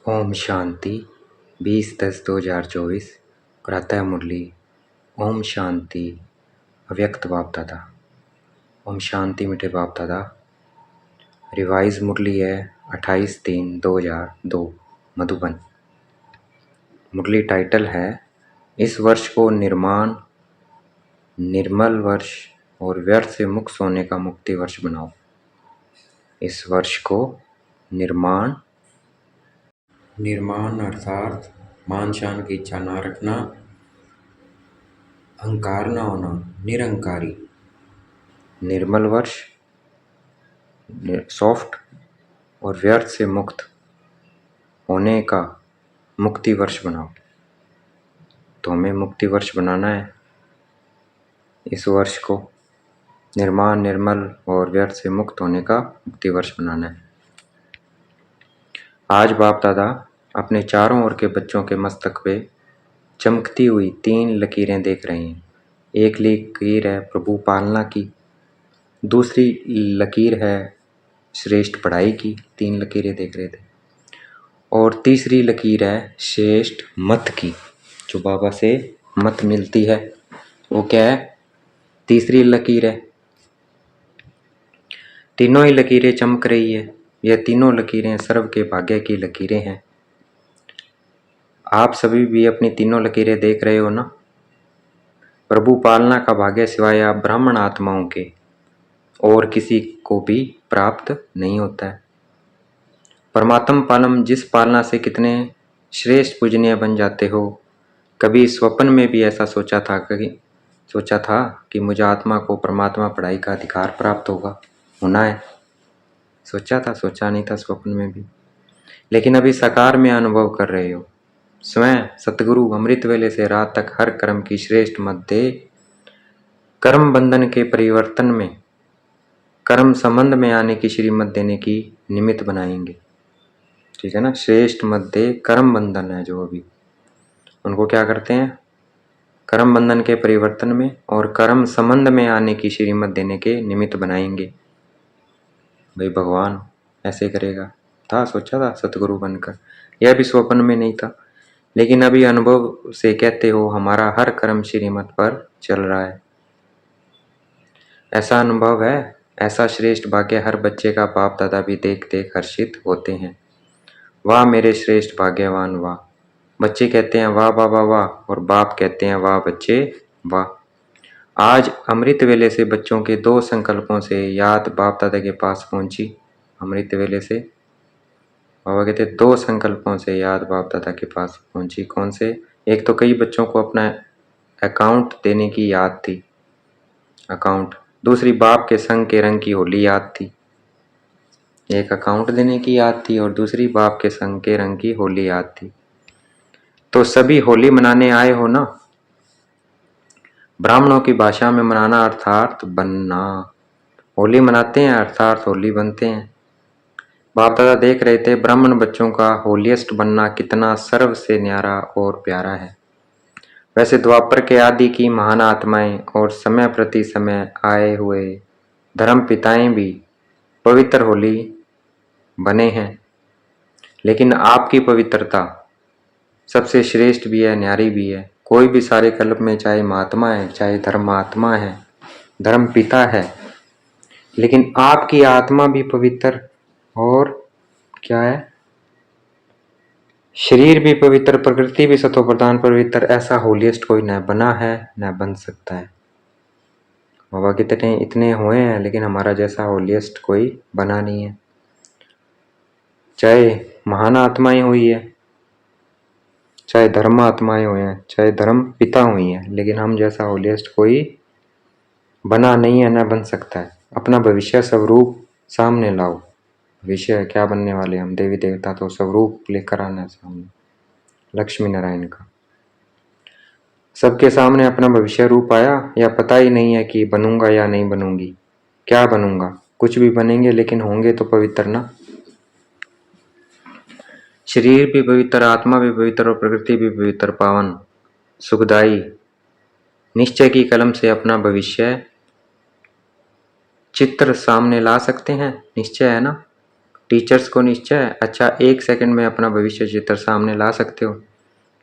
ओम शांति 20/10/2024 प्रातः मुरली। ओम शांति अव्यक्त बाप दादा। ओम शांति मीठे बाप दादा। रिवाइज मुरली है 28/3/2002 मधुबन। मुरली टाइटल है इस वर्ष को निर्माण, निर्मल वर्ष और व्यर्थ से मुक्त होने का मुक्ति वर्ष बनाओ। इस वर्ष को निर्माण अर्थात मान शान की इच्छा ना रखना, अहंकार ना होना, निरंकारी। निर्मल वर्ष, सॉफ्ट और व्यर्थ से मुक्त होने का मुक्ति वर्ष बनाओ। तो हमें मुक्ति वर्ष बनाना है। इस वर्ष को निर्माण, निर्मल और व्यर्थ से मुक्त होने का मुक्ति वर्ष बनाना है। आज बाप दादा अपने चारों ओर के बच्चों के मस्तक पे चमकती हुई 3 लकीरें देख रहे हैं। एक लकीर है प्रभु पालना की, दूसरी लकीर है श्रेष्ठ पढ़ाई की, 3 लकीरें देख रहे थे, और तीसरी लकीर है श्रेष्ठ मत की, जो बाबा से मत मिलती है। वो क्या है? तीसरी लकीर है। तीनों ही लकीरें चमक रही है। यह तीनों लकीरें सर्व के भाग्य की लकीरें हैं। आप सभी भी अपनी तीनों लकीरें देख रहे हो ना। प्रभु पालना का भाग्य सिवाय आप ब्राह्मण आत्माओं के और किसी को भी प्राप्त नहीं होता है। परमात्म पालम जिस पालना से कितने श्रेष्ठ पूजनीय बन जाते हो। कभी स्वप्न में भी ऐसा सोचा था कि मुझे आत्मा को परमात्मा पढ़ाई का अधिकार प्राप्त होना है। सोचा नहीं था स्वप्न में भी, लेकिन अभी साकार में अनुभव कर रहे हो। स्वयं सतगुरु अमृत वेले से रात तक हर कर्म की श्रेष्ठ मध्य कर्म बंधन के परिवर्तन में कर्म संबंध में आने की श्रीमत देने की निमित्त बनाएंगे। ठीक है ना। श्रेष्ठ मध्य कर्म बंधन है जो अभी उनको क्या करते हैं, कर्म बंधन के परिवर्तन में और कर्म संबंध में आने की श्रीमत देने के निमित्त बनाएंगे। भाई भगवान ऐसे करेगा था, सोचा था सतगुरु बनकर। यह भी स्वप्न में नहीं था, लेकिन अभी अनुभव से कहते हो हमारा हर कर्म श्रीमत पर चल रहा है। ऐसा अनुभव है, ऐसा श्रेष्ठ भाग्य हर बच्चे का बाप दादा भी देख देख हर्षित होते हैं। वाह मेरे श्रेष्ठ भाग्यवान वाह। बच्चे कहते हैं वाह बाबा वाह, और बाप कहते हैं वाह बच्चे वाह। आज अमृत वेले से बच्चों के 2 संकल्पों से याद बाप दादा के पास पहुंची। अमृत वेले से बाबा कहते 2 संकल्पों से याद बाप दादा के पास पहुंची। कौन से? एक तो कई बच्चों को अपना अकाउंट देने की याद थी, अकाउंट। दूसरी बाप के संग के रंग की होली याद थी। एक अकाउंट देने की याद थी और दूसरी बाप के संग के रंग की होली याद थी। तो सभी होली मनाने आए हो ना। ब्राह्मणों की भाषा में मनाना अर्थात बनना। होली मनाते हैं अर्थात होली बनते हैं। बाप दादा देख रहे थे ब्राह्मण बच्चों का होलियस्ट बनना कितना सर्व से न्यारा और प्यारा है। वैसे द्वापर के आदि की महान आत्माएं और समय प्रति समय आए हुए धर्म पिताएं भी पवित्र होली बने हैं, लेकिन आपकी पवित्रता सबसे श्रेष्ठ भी है, न्यारी भी है। कोई भी सारे कल्प में चाहे महात्मा है, चाहे धर्मात्मा है, धर्म पिता है, लेकिन आपकी आत्मा भी पवित्र और क्या है, शरीर भी पवित्र, प्रकृति भी सतो प्रधान पवित्र। ऐसा होलियस्ट कोई न बना है न बन सकता है। बाबा कितने इतने हुए हैं, लेकिन हमारा जैसा होलियस्ट कोई बना नहीं है। चाहे महान आत्माएं हुई है, चाहे धर्म आत्माएं हुए हैं, चाहे धर्म पिता हुई हैं, लेकिन हम जैसा होलियस्ट कोई बना नहीं है, न बन सकता है। अपना भविष्य स्वरूप सामने लाओ। भविष्य क्या बनने वाले हम, देवी देवता, तो स्वरूप लेकर आना सामने, लक्ष्मी नारायण का। सबके सामने अपना भविष्य रूप आया, या पता ही नहीं है कि बनूंगा या नहीं बनूंगी, क्या बनूंगा। कुछ भी बनेंगे लेकिन होंगे तो पवित्र ना। शरीर भी पवित्र, आत्मा भी पवित्र और प्रकृति भी पवित्र, पावन, सुखदाई। निश्चय की कलम से अपना भविष्य चित्र सामने ला सकते हैं। निश्चय है ना। टीचर्स को निश्चय अच्छा 1 सेकंड में अपना भविष्य चित्र सामने ला सकते हो।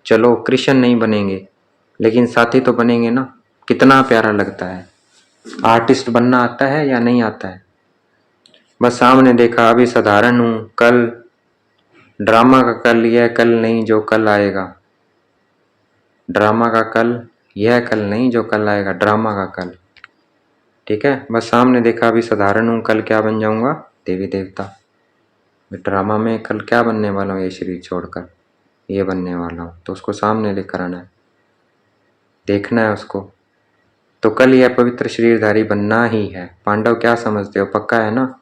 चलो कृष्ण नहीं बनेंगे लेकिन साथी तो बनेंगे ना। कितना प्यारा लगता है। आर्टिस्ट बनना आता है या नहीं आता है? बस सामने देखा अभी साधारण हूँ, कल ड्रामा का कल यह कल नहीं जो कल आएगा। ड्रामा का कल यह कल नहीं जो कल आएगा, ड्रामा का कल। ठीक है, बस सामने देखा अभी साधारण हूँ, कल क्या बन जाऊंगा? देवी देवता। ड्रामा में कल क्या बनने वाला हूँ? ये शरीर छोड़कर ये बनने वाला हूँ। तो उसको सामने लेकर आना है, देखना है उसको। तो कल यह पवित्र शरीरधारी बनना ही है। पांडव क्या समझते हो, पक्का है ना?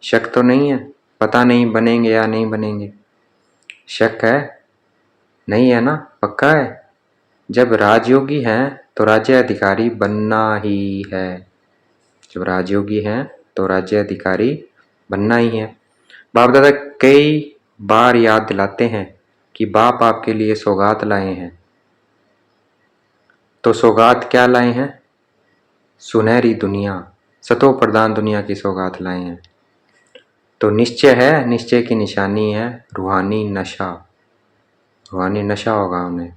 शक तो नहीं है? पता नहीं बनेंगे या नहीं बनेंगे, शक है? नहीं है ना, पक्का है? जब राजयोगी हैं तो राज्य अधिकारी बनना ही है। जब राजयोगी हैं तो राज्य अधिकारी बनना ही है। बाप दादा कई बार याद दिलाते हैं कि बाप आपके लिए सौगात लाए हैं। तो सौगात क्या लाए हैं? सुनहरी दुनिया, सतो प्रधान दुनिया की सौगात लाए हैं। तो निश्चय है, निश्चय की निशानी है रूहानी नशा। रूहानी नशा होगा उन्हें।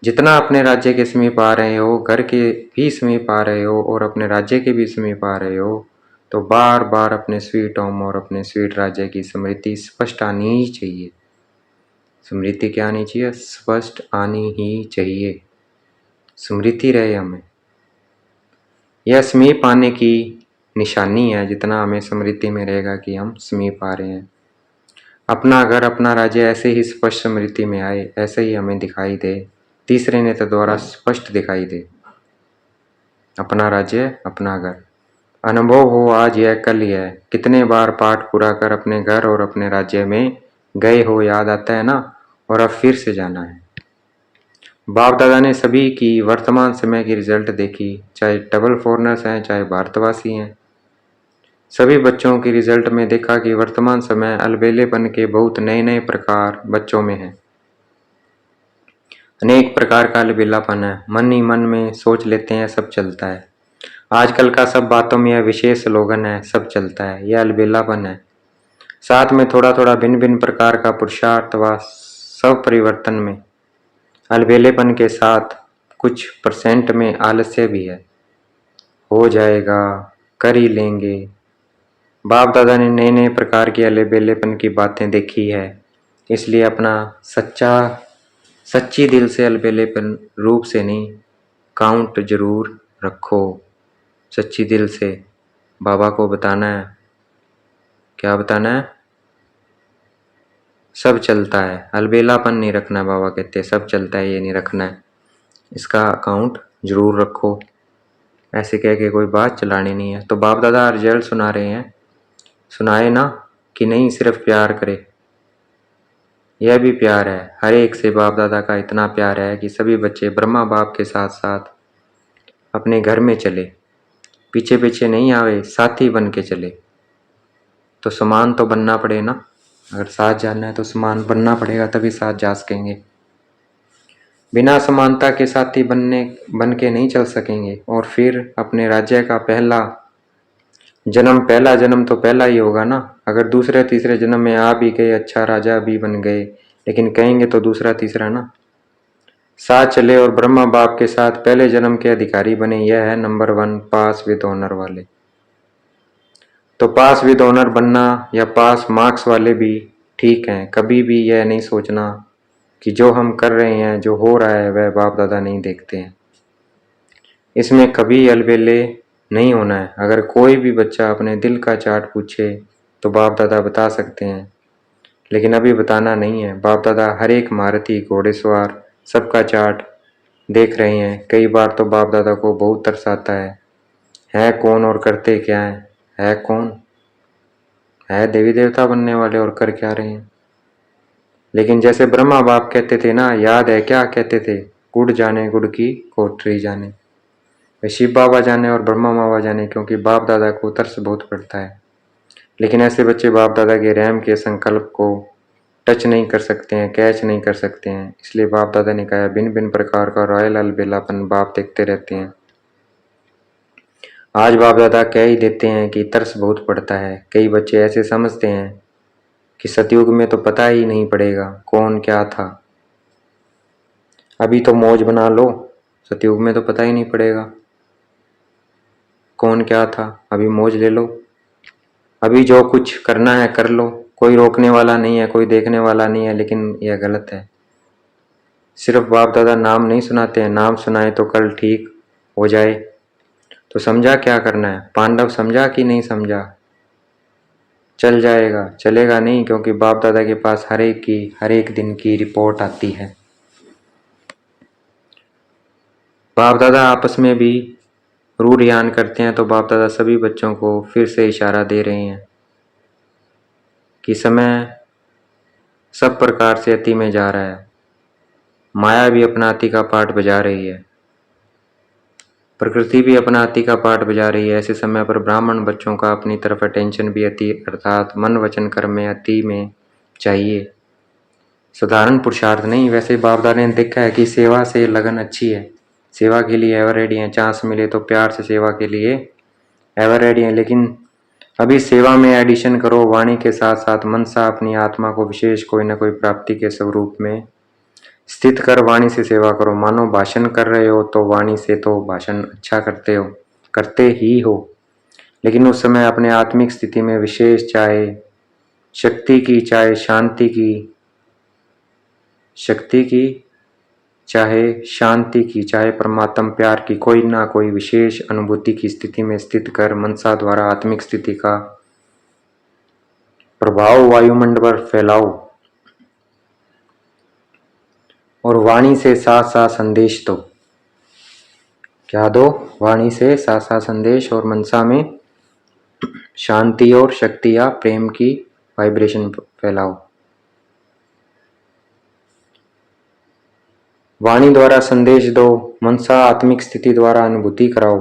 जितना अपने राज्य के समीप आ रहे हो, घर के भी समीप आ रहे हो और अपने राज्य के भी समीप आ रहे हो, तो बार बार अपने स्वीट होम और अपने स्वीट राज्य की स्मृति स्पष्ट आनी ही चाहिए। स्मृति क्या आनी चाहिए? स्पष्ट आनी ही चाहिए। स्मृति रहे हमें, यह समीप आने की निशानी है। जितना हमें स्मृति में रहेगा कि हम समीप आ रहे हैं, अपना घर अपना राज्य ऐसे ही स्पष्ट स्मृति में आए, ऐसे ही हमें दिखाई दे, तीसरे नेत्र द्वारा स्पष्ट दिखाई दे। अपना राज्य अपना घर अनुभव हो, आज यह कल यह। कितने बार पाठ पूरा कर अपने घर और अपने राज्य में गए हो, याद आता है ना? और अब फिर से जाना है। बाप दादा ने सभी की वर्तमान समय की रिजल्ट देखी, चाहे डबल फॉरनर्स हैं चाहे भारतवासी हैं। सभी बच्चों की रिजल्ट में देखा कि वर्तमान समय अलबेलेपन के बहुत नए नए प्रकार बच्चों में है। अनेक प्रकार का अलबेलापन है। मन ही मन में सोच लेते हैं सब चलता है। आजकल का सब बातों में यह विशेष स्लोगन है, सब चलता है। यह अलबेलापन है। साथ में थोड़ा थोड़ा भिन्न भिन्न प्रकार का पुरुषार्थ व सब परिवर्तन में अलबेलेपन के साथ कुछ % में आलस्य भी है। हो जाएगा, कर ही लेंगे। बाप दादा ने नए नए प्रकार की अलबेलेपन की बातें देखी है, इसलिए अपना सच्ची दिल से अलबेलेपन रूप से नहीं, काउंट जरूर रखो। सच्ची दिल से बाबा को बताना है। क्या बताना है? सब चलता है। अलबेलापन नहीं रखना। बाबा कहते सब चलता है, ये नहीं रखना है। इसका अकाउंट जरूर रखो। ऐसे कह के कोई बात चलानी नहीं है। तो बाप दादा रिजल्ट सुना रहे हैं, सुनाए ना कि नहीं सिर्फ प्यार करे। यह भी प्यार है। हर एक से बाप दादा का इतना प्यार है कि सभी बच्चे ब्रह्मा बाप के साथ साथ अपने घर में चले, पीछे पीछे नहीं आवे, साथी बन के चले। तो समान तो बनना पड़े ना। अगर साथ जाना है तो समान बनना पड़ेगा, तभी साथ जा सकेंगे। बिना समानता के साथी बन के नहीं चल सकेंगे। और फिर अपने राज्य का पहला जन्म तो पहला ही होगा ना। अगर दूसरे तीसरे जन्म में आ भी गए, अच्छा राजा भी बन गए, लेकिन कहेंगे तो दूसरा तीसरा ना। साथ चले और ब्रह्मा बाप के साथ पहले जन्म के अधिकारी बने। यह है नंबर 1 पास विद ऑनर वाले। तो पास विद ऑनर बनना या पास मार्क्स वाले भी ठीक हैं। कभी भी यह नहीं सोचना कि जो हम कर रहे हैं, जो हो रहा है, वह बाप दादा नहीं देखते हैं। इसमें कभी अलबेले नहीं होना है। अगर कोई भी बच्चा अपने दिल का चार्ट पूछे तो बाप दादा बता सकते हैं, लेकिन अभी बताना नहीं है। बाप दादा हर एक महारथी घोड़ेसवार सबका चार्ट देख रहे हैं। कई बार तो बाप दादा को बहुत तरस आता है कौन और करते क्या है कौन? है देवी देवता बनने वाले और कर क्या रहे हैं। लेकिन जैसे ब्रह्मा बाप कहते थे ना, याद है क्या कहते थे? गुड़ जाने गुड़ की कोठरी जाने। शिव बाबा जाने और ब्रह्मा बाबा जाने, क्योंकि बाप दादा को तरस बहुत पड़ता है। लेकिन ऐसे बच्चे बाप दादा के रहम के संकल्प को टच नहीं कर सकते हैं, कैच नहीं कर सकते हैं। इसलिए बाप दादा ने कहा भिन्न भिन्न प्रकार का रॉयल अलबेलापन बाप देखते रहते हैं। आज बाप दादा कह ही देते हैं कि तरस बहुत पड़ता है। कई बच्चे ऐसे समझते हैं कि सतयुग में तो पता ही नहीं पड़ेगा कौन क्या था, अभी तो मौज बना लो, सतयुग में तो पता ही नहीं पड़ेगा कौन क्या था, अभी मौज ले लो, अभी जो कुछ करना है कर लो, कोई रोकने वाला नहीं है, कोई देखने वाला नहीं है। लेकिन यह गलत है। सिर्फ बाप दादा नाम नहीं सुनाते हैं, नाम सुनाए तो कल ठीक हो जाए। तो समझा क्या करना है? पांडव समझा कि नहीं समझा? चल जाएगा, चलेगा नहीं, क्योंकि बाप दादा के पास हर एक दिन की रिपोर्ट आती है। बाप दादा आपस में भी रूढ़ियान करते हैं, तो बाप दादा सभी बच्चों को फिर से इशारा दे रहे हैं कि समय सब प्रकार से अति में जा रहा है। माया भी अपना अति का पाठ बजा रही है, प्रकृति भी अपना अति का पाठ बजा रही है। ऐसे समय पर ब्राह्मण बच्चों का अपनी तरफ अटेंशन भी अति अर्थात मन वचन कर्म में अति में चाहिए, साधारण पुरुषार्थ नहीं। वैसे बाप दादा ने देखा है कि सेवा से लगन अच्छी है, सेवा के लिए एवर रेडी हैं, चांस मिले तो प्यार से सेवा के लिए एवर रेडी हैं। लेकिन अभी सेवा में एडिशन करो, वाणी के साथ साथ मनसा अपनी आत्मा को विशेष कोई न कोई प्राप्ति के स्वरूप में स्थित कर वाणी से सेवा करो। मानो भाषण कर रहे हो तो वाणी से तो भाषण अच्छा करते ही हो, लेकिन उस समय अपने आत्मिक स्थिति में विशेष, चाहे शक्ति की, चाहे शांति की, चाहे शांति की, चाहे परमात्म प्यार की, कोई ना कोई विशेष अनुभूति की स्थिति में स्थित कर मनसा द्वारा आत्मिक स्थिति का प्रभाव वायुमंडल पर फैलाओ और वाणी से साथ साथ संदेश दो। क्या दो? वाणी से साथ साथ संदेश, और मनसा में शांति और शक्ति या प्रेम की वाइब्रेशन फैलाओ। वाणी द्वारा संदेश दो, मनसा आत्मिक स्थिति द्वारा अनुभूति कराओ।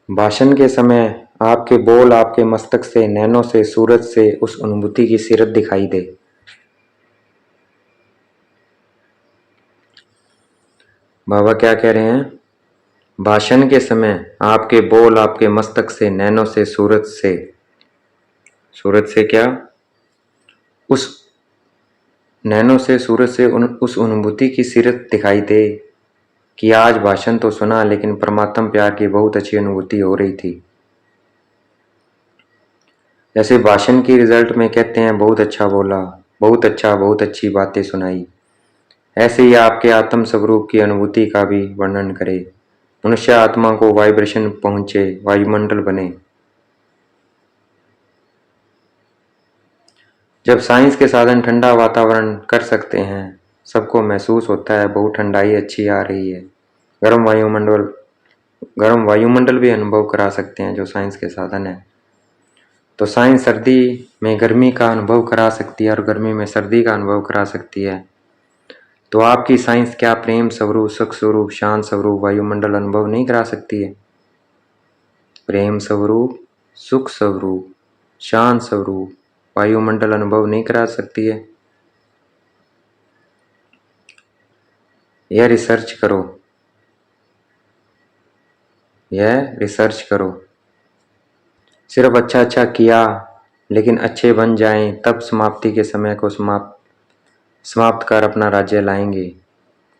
भाषण के समय आपके बोल आपके मस्तक से, नैनों से, सूरज से उस अनुभूति की सीरत दिखाई दे। बाबा क्या कह रहे हैं? भाषण के समय आपके बोल आपके मस्तक से, नैनों से, सूरज से क्या? उस नैनों से, सूरज से उस अनुभूति की सीरत दिखाई दे कि आज भाषण तो सुना, लेकिन परमात्म प्यार की बहुत अच्छी अनुभूति हो रही थी। जैसे भाषण की रिजल्ट में कहते हैं बहुत अच्छा बोला, बहुत अच्छा, बहुत अच्छी बातें सुनाई, ऐसे ही आपके आत्म स्वरूप की अनुभूति का भी वर्णन करे। मनुष्य आत्मा को वाइब्रेशन पहुंचे, वायुमंडल बने। जब साइंस के साधन ठंडा वातावरण कर सकते हैं, सबको महसूस होता है बहुत ठंडाई अच्छी आ रही है, गर्म वायुमंडल भी अनुभव करा सकते हैं जो साइंस के साधन है। तो साइंस सर्दी में गर्मी का अनुभव करा सकती है और गर्मी में सर्दी का अनुभव करा सकती है। तो आपकी साइंस क्या प्रेम स्वरूप, सुख स्वरूप, शांत स्वरूप वायुमंडल अनुभव नहीं करा सकती है? प्रेम स्वरूप, सुख स्वरूप, शांत स्वरूप वायुमंडल अनुभव नहीं करा सकती है? यह रिसर्च करो। सिर्फ अच्छा अच्छा किया, लेकिन अच्छे बन जाएं, तब समाप्ति के समय को समाप्त कर अपना राज्य लाएंगे।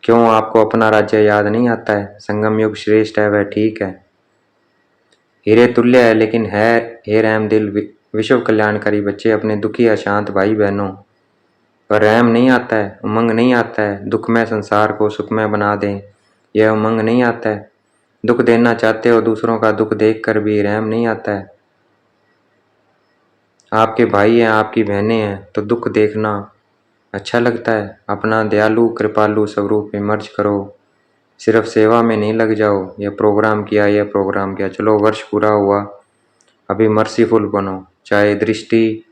क्यों आपको अपना राज्य याद नहीं आता है? संगम युग श्रेष्ठ है, वह ठीक है, हीरे तुल्य है, लेकिन है हे रहम दिल विश्व कल्याणकारी बच्चे, अपने दुखी अशांत भाई बहनों पर रहम नहीं आता है, उमंग नहीं आता है। दुखमय संसार को सुखमय बना दें, यह उमंग नहीं आता है। दुख देना चाहते हो, दूसरों का दुख देखकर भी रहम नहीं आता है। आपके भाई हैं, आपकी बहनें हैं, तो दुख देखना अच्छा लगता है। अपना दयालु कृपालु स्वरूप में मर्ज करो, सिर्फ सेवा में नहीं लग जाओ। यह प्रोग्राम किया, चलो वर्ष पूरा हुआ, अभी मर्सीफुल बनो, चाहे दृष्टि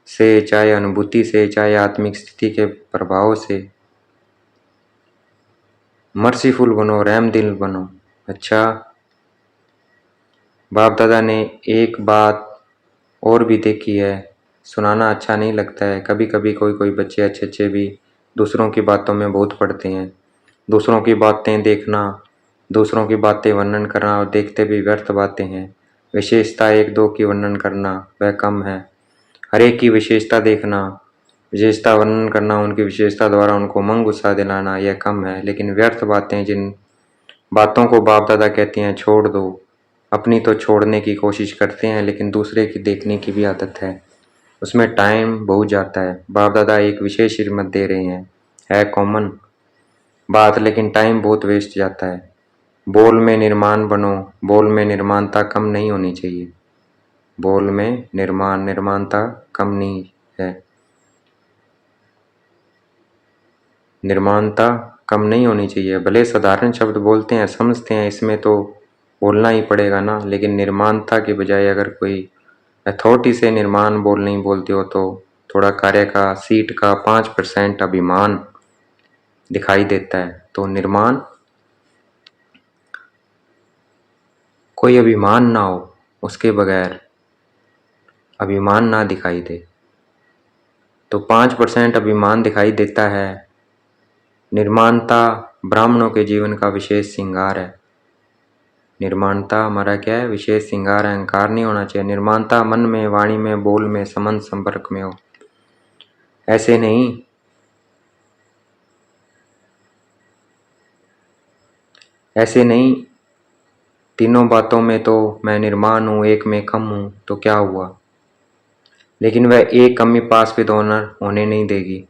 से, चाहे अनुभूति से, चाहे आत्मिक स्थिति के प्रभाव से। मर्सीफुल बनो, रहम दिल बनो। अच्छा, बाप दादा ने एक बात और भी देखी है, सुनाना अच्छा नहीं लगता है। कभी कभी कोई बच्चे अच्छे भी दूसरों की बातों में बहुत पड़ते हैं। दूसरों की बातें देखना दूसरों की बातें वर्णन करना और देखते भी व्यर्थ बातें हैं। विशेषता एक दो की वर्णन करना वह कम है। हर एक की विशेषता देखना, विशेषता वर्णन करना, उनकी विशेषता द्वारा उनको उमंग उत्साह दिलाना यह कम है। लेकिन व्यर्थ बातें, जिन बातों को बाप दादा कहते हैं छोड़ दो, अपनी तो छोड़ने की कोशिश करते हैं लेकिन दूसरे की देखने की भी आदत है, उसमें टाइम बहुत जाता है। बाप दादा एक विशेष श्रीमत दे रहे हैं, है कॉमन बात, लेकिन टाइम बहुत वेस्ट जाता है। बोल में निर्माण बनो, बोल में निर्माणता कम नहीं होनी चाहिए। बोल में निर्माणता कम नहीं है, निर्माणता कम नहीं होनी चाहिए। भले साधारण शब्द बोलते हैं, समझते हैं, इसमें तो बोलना ही पड़ेगा ना, लेकिन निर्माणता के बजाय अगर कोई अथॉरिटी से निर्माण बोल नहीं बोलते हो तो थोड़ा कार्य का, सीट का 5% अभिमान दिखाई देता है। तो निर्माण, कोई अभिमान ना हो, उसके बगैर अभिमान ना दिखाई दे। तो 5% अभिमान दिखाई देता है। निर्माणता ब्राह्मणों के जीवन का विशेष श्रृंगार है। निर्माणता हमारा क्या है? विशेष श्रृंगार है। अहंकार नहीं होना चाहिए। निर्माणता मन में, वाणी में, बोल में, संबंध संपर्क में हो। ऐसे नहीं, ऐसे नहीं तीनों बातों में तो मैं निर्माण हूँ, एक में कम हूँ तो क्या हुआ, लेकिन वह एक कमी पास विद ऑनर होने नहीं देगी।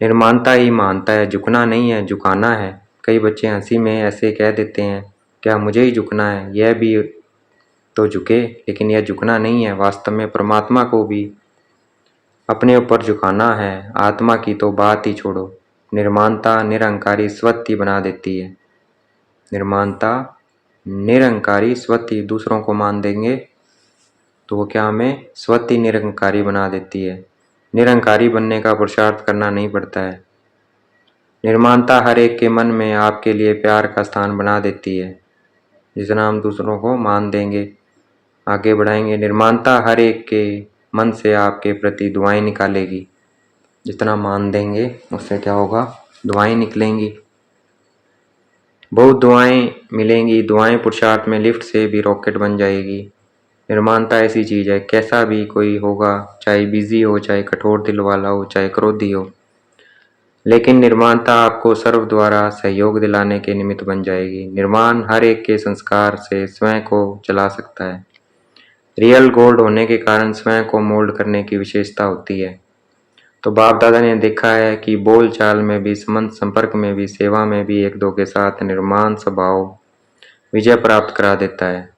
निर्माणता ही मानता है, झुकना नहीं है, झुकाना है। कई बच्चे हंसी में ऐसे कह देते हैं, क्या मुझे ही झुकना है? यह भी तो झुके, लेकिन यह झुकना नहीं है। वास्तव में परमात्मा को भी अपने ऊपर झुकाना है। आत्मा की तो बात ही छोड़ो। निर्माणता निरंकारी स्वत्ति बना देती है। निर्माणता निरंकारी स्वत्ति, दूसरों को मान देंगे तो वो क्या हमें स्वत्ति निरंकारी बना देती है। निरंकारी बनने का पुरुषार्थ करना नहीं पड़ता है। निर्माणता हर एक के मन में आपके लिए प्यार का स्थान बना देती है। जितना हम दूसरों को मान देंगे, आगे बढ़ाएंगे, निर्माणता हर एक के मन से आपके प्रति दुआएं निकालेगी। जितना मान देंगे उससे क्या होगा? दुआएं निकलेंगी, बहुत दुआएं मिलेंगी। दुआएं पुरुषार्थ में लिफ्ट से भी रॉकेट बन जाएगी। निर्माणता ऐसी चीज है, कैसा भी कोई होगा, चाहे बिजी हो, चाहे कठोर दिल वाला हो, चाहे क्रोधी हो, लेकिन निर्माणता आपको सर्व द्वारा सहयोग दिलाने के निमित्त बन जाएगी। निर्माण हर एक के संस्कार से स्वयं को चला सकता है। रियल गोल्ड होने के कारण स्वयं को मोल्ड करने की विशेषता होती है। तो बाप दादा ने देखा है कि बोल चाल में भी, संबंध संपर्क में भी, सेवा में भी एक दो के साथ निर्माण स्वभाव विजय प्राप्त करा देता है।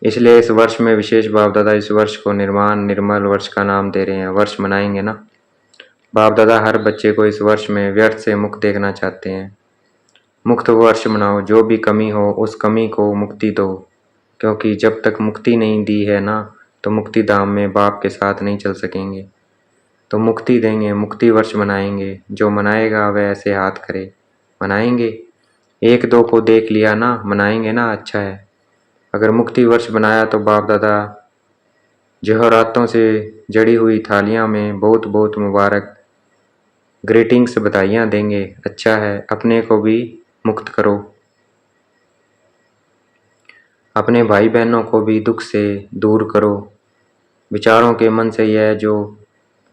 इसलिए इस वर्ष में विशेष बाप दादा इस वर्ष को निर्माण निर्मल वर्ष का नाम दे रहे हैं। वर्ष मनाएंगे ना, बाप दादा हर बच्चे को इस वर्ष में व्यर्थ से मुक्त देखना चाहते हैं। मुक्त वर्ष मनाओ, जो भी कमी हो उस कमी को मुक्ति दो, क्योंकि जब तक मुक्ति नहीं दी है ना, तो मुक्ति धाम में बाप के साथ नहीं चल सकेंगे। तो मुक्ति देंगे, मुक्ति वर्ष मनाएंगे। जो मनाएगा वह ऐसे हाथ करे, मनाएंगे। एक दो को देख लिया ना, मनाएंगे ना, अच्छा है। अगर मुक्ति वर्ष बनाया तो बाप दादा जौहरातों से जड़ी हुई थालियां में बहुत बहुत मुबारक ग्रीटिंग्स, बधाइयाँ देंगे। अच्छा है, अपने को भी मुक्त करो, अपने भाई बहनों को भी दुख से दूर करो। विचारों के मन से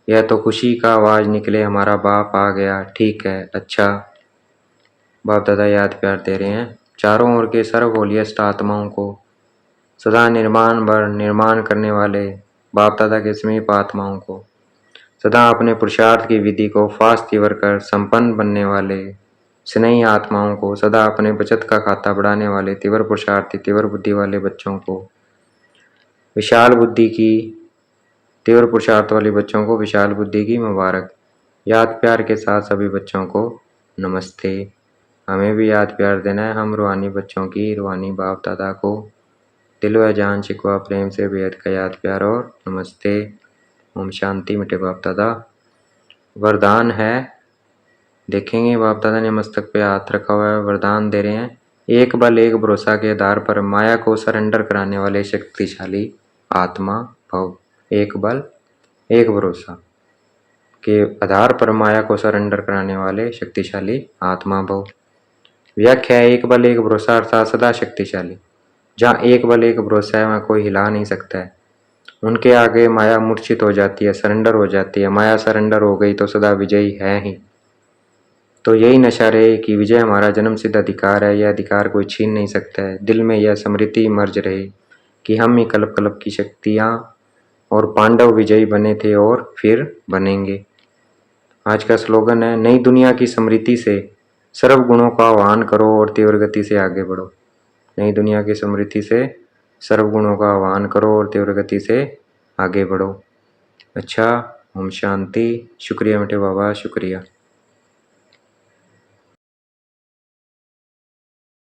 यह तो खुशी का आवाज़ निकले, हमारा बाप आ गया, ठीक है, अच्छा। बाप दादा याद प्यार दे रहे हैं चारों ओर के सर्व होलियस्ट आत्माओं को, सदा निर्माण बर निर्माण करने वाले बाप दादा के समीप आत्माओं को, सदा अपने पुरुषार्थ की विधि को फास्ट तीवर कर संपन्न बनने वाले स्नेही आत्माओं को, सदा अपने बचत का खाता बढ़ाने वाले तीव्र पुरुषार्थी तीव्र बुद्धि वाले बच्चों को, विशाल बुद्धि की तीव्र पुरुषार्थ वाले बच्चों को विशाल बुद्धि की मुबारक। याद प्यार के साथ सभी बच्चों को नमस्ते। हमें भी याद प्यार देना है, हम रूहानी बच्चों की, रूहानी बाप दादा को दिल व जान शिकवा प्रेम से बेहद का याद प्यार और नमस्ते। ओम शांति। मिटे बाप दादा। वरदान है, देखेंगे बाप दादा ने मस्तक पे हाथ रखा हुआ है, वरदान दे रहे हैं। एक बल एक भरोसा के आधार पर माया को सरेंडर कराने वाले शक्तिशाली आत्मा भव। एक बल एक भरोसा के आधार पर माया को सरेंडर कराने वाले शक्तिशाली आत्मा भव। व्याख्या है एक बल एक भरोसा अर्थात सदा शक्तिशाली। जहाँ एक बल एक भरोसा है वहाँ कोई हिला नहीं सकता है। उनके आगे माया मूर्छित हो जाती है, सरेंडर हो जाती है। माया सरेंडर हो गई तो सदा विजयी है ही। तो यही नशा रहे कि विजय हमारा जन्म सिद्ध अधिकार है, यह अधिकार कोई छीन नहीं सकता है। दिल में यह स्मृति मर्ज रहे कि हम ही कल्प कल्प की शक्तियाँ और पांडव विजयी बने थे और फिर बनेंगे। आज का स्लोगन है, नई दुनिया की स्मृति से सर्व गुणों का आह्वान करो और तीव्र गति से आगे बढ़ो। नई दुनिया की स्मृति से सर्व गुणों का आह्वान करो और तीव्र गति से आगे बढ़ो। अच्छा, ओम शांति। शुक्रिया मीठे बाबा, शुक्रिया।